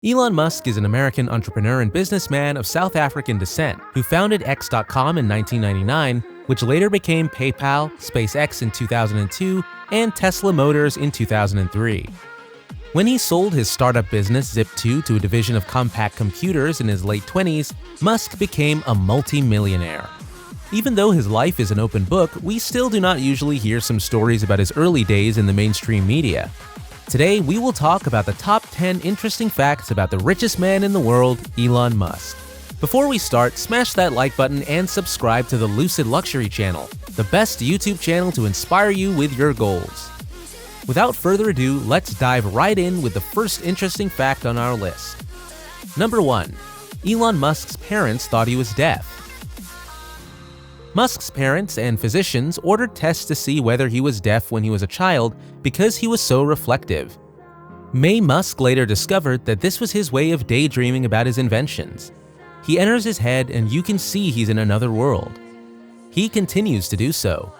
Elon Musk is an American entrepreneur and businessman of South African descent who founded X.com in 1999, which later became PayPal, SpaceX in 2002, and Tesla Motors in 2003. When he sold his startup business Zip2 to a division of Compaq Computers in his late 20s, Musk became a multi-millionaire. Even though his life is an open book, we still do not usually hear some stories about his early days in the mainstream media. Today, we will talk about the top 10 interesting facts about the richest man in the world, Elon Musk. Before we start, smash that like button and subscribe to the Lucid Luxury channel, the best YouTube channel to inspire you with your goals. Without further ado, let's dive right in with the first interesting fact on our list. Number 1. Elon Musk's parents thought he was deaf. Musk's parents and physicians ordered tests to see whether he was deaf when he was a child because he was so reflective. May Musk later discovered that this was his way of daydreaming about his inventions. He enters his head and you can see he's in another world. He continues to do so.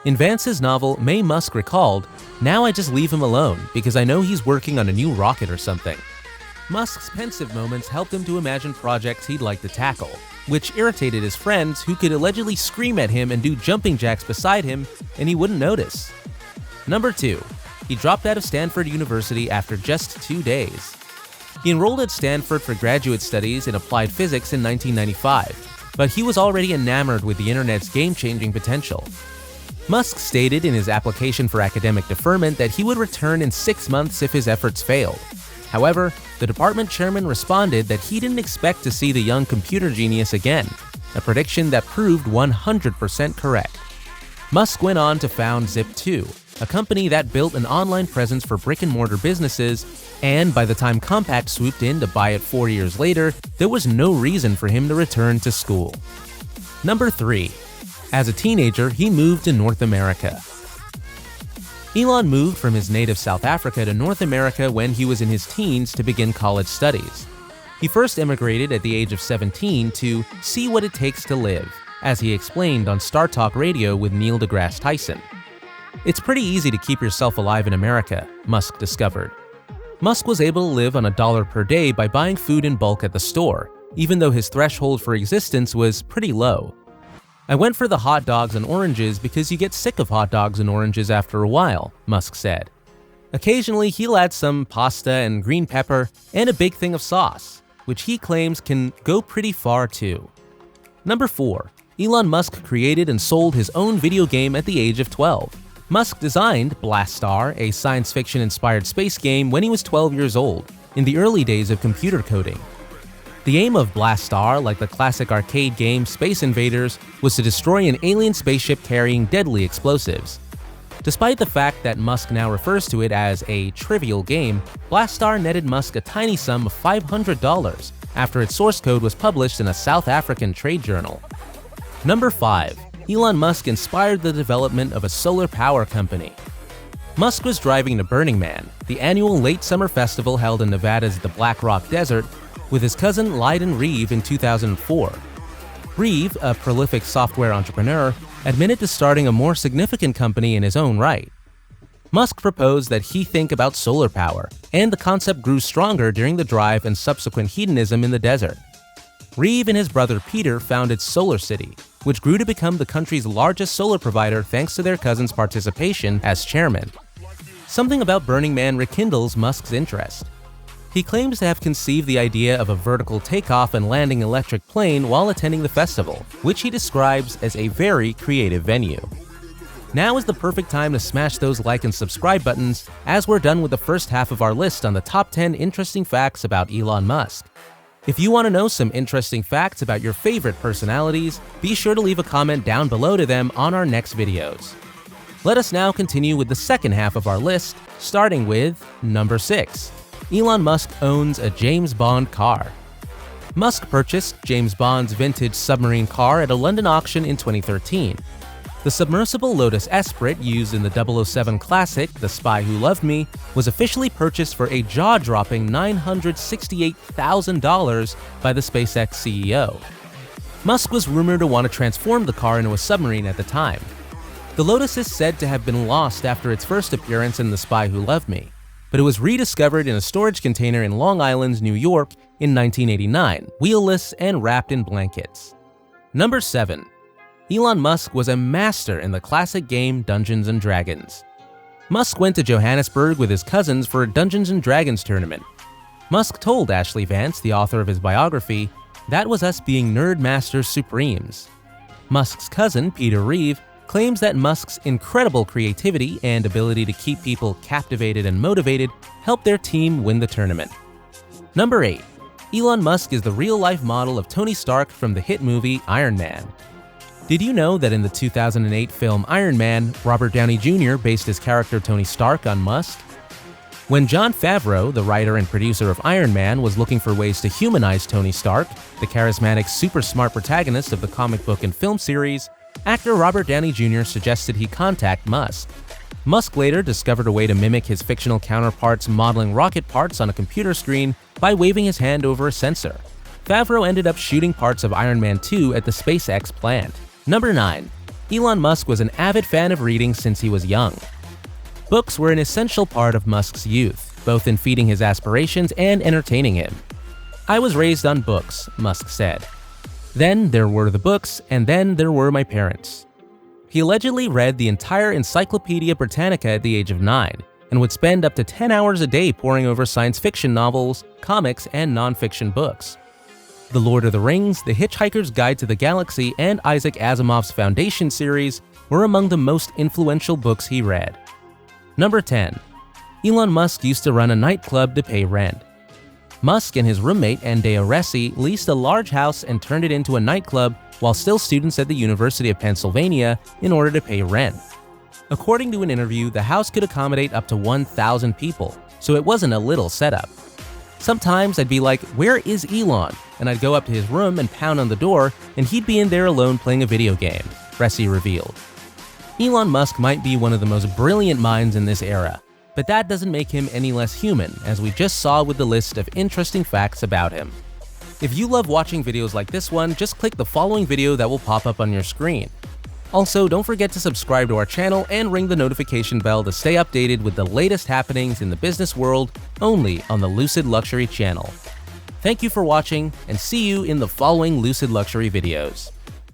In Vance's novel, May Musk recalled, "Now I just leave him alone because I know he's working on a new rocket or something." Musk's pensive moments helped him to imagine projects he'd like to tackle, which irritated his friends who could allegedly scream at him and do jumping jacks beside him and he wouldn't notice. Number 2. He dropped out of Stanford University after just 2 days. He enrolled at Stanford for graduate studies in applied physics in 1995, but he was already enamored with the internet's game-changing potential. Musk stated in his application for academic deferment that he would return in 6 months if his efforts failed. However, the department chairman responded that he didn't expect to see the young computer genius again, a prediction that proved 100% correct. Musk went on to found Zip2, a company that built an online presence for brick-and-mortar businesses, and by the time Compaq swooped in to buy it 4 years later, there was no reason for him to return to school. Number 3. As a teenager, he moved to North America. Elon moved from his native South Africa to North America when he was in his teens to begin college studies. He first immigrated at the age of 17 to see what it takes to live, as he explained on Star Talk Radio with Neil deGrasse Tyson. It's pretty easy to keep yourself alive in America, Musk discovered. Musk was able to live on $1 per day by buying food in bulk at the store, even though his threshold for existence was pretty low. "I went for the hot dogs and oranges because you get sick of hot dogs and oranges after a while," Musk said. Occasionally, he'll add some pasta and green pepper and a big thing of sauce, which he claims can go pretty far too. Number 4. Elon Musk created and sold his own video game at the age of 12. Musk designed Blastar, a science fiction-inspired space game, when he was 12 years old, in the early days of computer coding. The aim of Blastar, like the classic arcade game Space Invaders, was to destroy an alien spaceship carrying deadly explosives. Despite the fact that Musk now refers to it as a trivial game, Blastar netted Musk a tiny sum of $500 after its source code was published in a South African trade journal. Number 5. Elon Musk inspired the development of a solar power company. Musk was driving to Burning Man, the annual late summer festival held in Nevada's the Black Rock Desert, with his cousin Lyden Reeve in 2004. Reeve, a prolific software entrepreneur, admitted to starting a more significant company in his own right. Musk proposed that he think about solar power, and the concept grew stronger during the drive and subsequent hedonism in the desert. Reeve and his brother Peter founded SolarCity, which grew to become the country's largest solar provider thanks to their cousin's participation as chairman. Something about Burning Man rekindles Musk's interest. He claims to have conceived the idea of a vertical takeoff and landing electric plane while attending the festival, which he describes as a very creative venue. Now is the perfect time to smash those like and subscribe buttons, as we're done with the first half of our list on the top 10 interesting facts about Elon Musk. If you want to know some interesting facts about your favorite personalities, be sure to leave a comment down below to them on our next videos. Let us now continue with the second half of our list, starting with number 6. Elon Musk owns a James Bond car. Musk purchased James Bond's vintage submarine car at a London auction in 2013. The submersible Lotus Esprit used in the 007 classic The Spy Who Loved Me was officially purchased for a jaw-dropping $968,000 by the SpaceX CEO. Musk was rumored to want to transform the car into a submarine at the time. The Lotus is said to have been lost after its first appearance in The Spy Who Loved Me. but it was rediscovered in a storage container in Long Island, New York in 1989, wheelless and wrapped in blankets. Number 7. Elon Musk was a master in the classic game Dungeons & Dragons. Musk went to Johannesburg with his cousins for a Dungeons & Dragons tournament. Musk told Ashley Vance, the author of his biography, "That was us being nerd masters supremes." Musk's cousin, Peter Reeve, claims that Musk's incredible creativity and ability to keep people captivated and motivated helped their team win the tournament. Number 8. Elon Musk is the real-life model of Tony Stark from the hit movie Iron Man. Did you know that in the 2008 film Iron Man, Robert Downey Jr. based his character Tony Stark on Musk? When Jon Favreau, the writer and producer of Iron Man, was looking for ways to humanize Tony Stark, the charismatic, super-smart protagonist of the comic book and film series, actor Robert Downey Jr. suggested he contact Musk. Musk later discovered a way to mimic his fictional counterparts modeling rocket parts on a computer screen by waving his hand over a sensor. Favreau ended up shooting parts of Iron Man 2 at the SpaceX plant. Number 9. Elon Musk was an avid fan of reading since he was young. Books were an essential part of Musk's youth, both in feeding his aspirations and entertaining him. "I was raised on books," Musk said. "Then there were the books, and then there were my parents." He allegedly read the entire Encyclopedia Britannica at the age of 9, and would spend up to 10 hours a day poring over science fiction novels, comics, and non-fiction books. The Lord of the Rings, The Hitchhiker's Guide to the Galaxy, and Isaac Asimov's Foundation series were among the most influential books he read. Number 10. Elon Musk used to run a nightclub to pay rent. Musk and his roommate Andrea Ressi leased a large house and turned it into a nightclub while still students at the University of Pennsylvania in order to pay rent. According to an interview, the house could accommodate up to 1,000 people, so it wasn't a little setup. "Sometimes I'd be like, 'Where is Elon?' and I'd go up to his room and pound on the door, and he'd be in there alone playing a video game," Ressi revealed. Elon Musk might be one of the most brilliant minds in this era, but that doesn't make him any less human, as we just saw with the list of interesting facts about him. If you love watching videos like this one, just click the following video that will pop up on your screen. Also, don't forget to subscribe to our channel and ring the notification bell to stay updated with the latest happenings in the business world only on the Lucid Luxury channel. Thank you for watching, and see you in the following Lucid Luxury videos.